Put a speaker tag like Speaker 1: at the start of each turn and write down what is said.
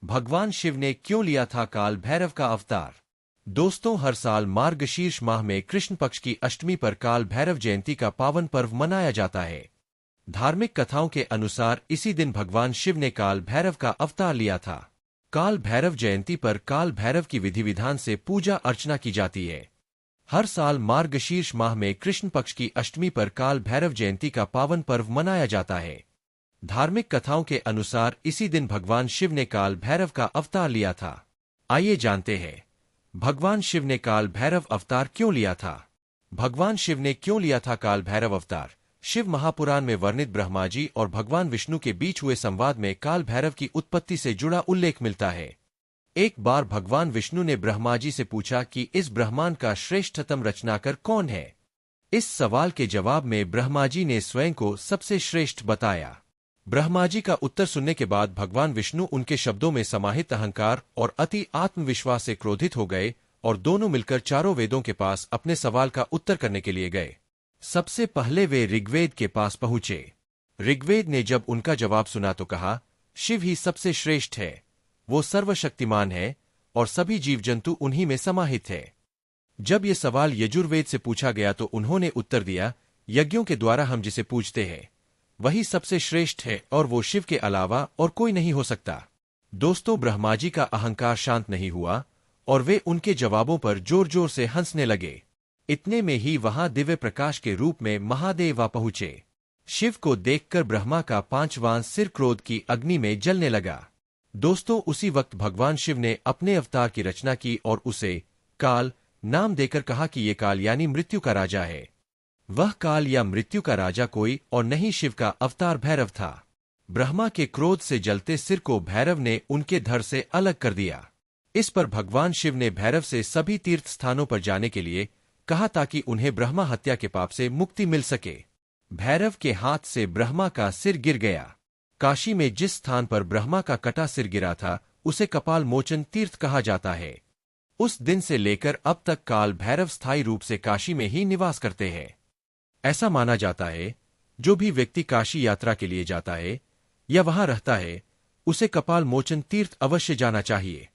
Speaker 1: भगवान शिव ने क्यों लिया था काल भैरव का अवतार। दोस्तों, हर साल मार्गशीर्ष माह में कृष्ण पक्ष की अष्टमी पर काल भैरव जयंती का पावन पर्व मनाया जाता है। धार्मिक कथाओं के अनुसार इसी दिन भगवान शिव ने काल भैरव का अवतार लिया था। काल भैरव जयंती पर काल भैरव की विधि विधान से पूजा अर्चना की जाती है। हर साल मार्गशीर्ष माह में कृष्ण पक्ष की अष्टमी पर काल भैरव जयंती का पावन पर्व मनाया जाता है। धार्मिक कथाओं के अनुसार इसी दिन भगवान शिव ने काल भैरव का अवतार लिया था। आइए जानते हैं, भगवान शिव ने काल भैरव अवतार क्यों लिया था। भगवान शिव ने क्यों लिया था काल भैरव अवतार। शिव महापुराण में वर्णित ब्रह्मा जी और भगवान विष्णु के बीच हुए संवाद में काल भैरव की उत्पत्ति से जुड़ा उल्लेख मिलता है। एक बार भगवान विष्णु ने ब्रह्मा जी से पूछा कि इस ब्रह्मांड का श्रेष्ठतम रचनाकर कौन है। इस सवाल के जवाब में ब्रह्मा जी ने स्वयं को सबसे श्रेष्ठ बताया। ब्रह्मा जी का उत्तर सुनने के बाद भगवान विष्णु उनके शब्दों में समाहित अहंकार और अति आत्मविश्वास से क्रोधित हो गए और दोनों मिलकर चारों वेदों के पास अपने सवाल का उत्तर करने के लिए गए। सबसे पहले वे ऋग्वेद के पास पहुंचे। ऋग्वेद ने जब उनका जवाब सुना तो कहा, शिव ही सबसे श्रेष्ठ है, वो सर्वशक्तिमान है और सभी जीव जंतु उन्हीं में समाहित है। जब ये सवाल यजुर्वेद से पूछा गया तो उन्होंने उत्तर दिया, यज्ञों के द्वारा हम जिसे पूजते हैं वही सबसे श्रेष्ठ है और वो शिव के अलावा और कोई नहीं हो सकता। दोस्तों, ब्रह्मा जी का अहंकार शांत नहीं हुआ और वे उनके जवाबों पर जोर जोर से हंसने लगे। इतने में ही वहां दिव्य प्रकाश के रूप में महादेव आ पहुंचे। शिव को देखकर ब्रह्मा का पांचवां सिर क्रोध की अग्नि में जलने लगा। दोस्तों, उसी वक्त भगवान शिव ने अपने अवतार की रचना की और उसे काल नाम देकर कहा कि ये काल यानी मृत्यु का राजा है। वह काल या मृत्यु का राजा कोई और नहीं शिव का अवतार भैरव था। ब्रह्मा के क्रोध से जलते सिर को भैरव ने उनके धड़ से अलग कर दिया। इस पर भगवान शिव ने भैरव से सभी तीर्थ स्थानों पर जाने के लिए कहा ताकि उन्हें ब्रह्मा हत्या के पाप से मुक्ति मिल सके। भैरव के हाथ से ब्रह्मा का सिर गिर गया। काशी में जिस स्थान पर ब्रह्मा का कटा सिर गिरा था उसे कपाल मोचन तीर्थ कहा जाता है। उस दिन से लेकर अब तक काल भैरव स्थायी रूप से काशी में ही निवास करते हैं। ऐसा माना जाता है, जो भी व्यक्ति काशी यात्रा के लिए जाता है या वहां रहता है उसे कपाल मोचन तीर्थ अवश्य जाना चाहिए।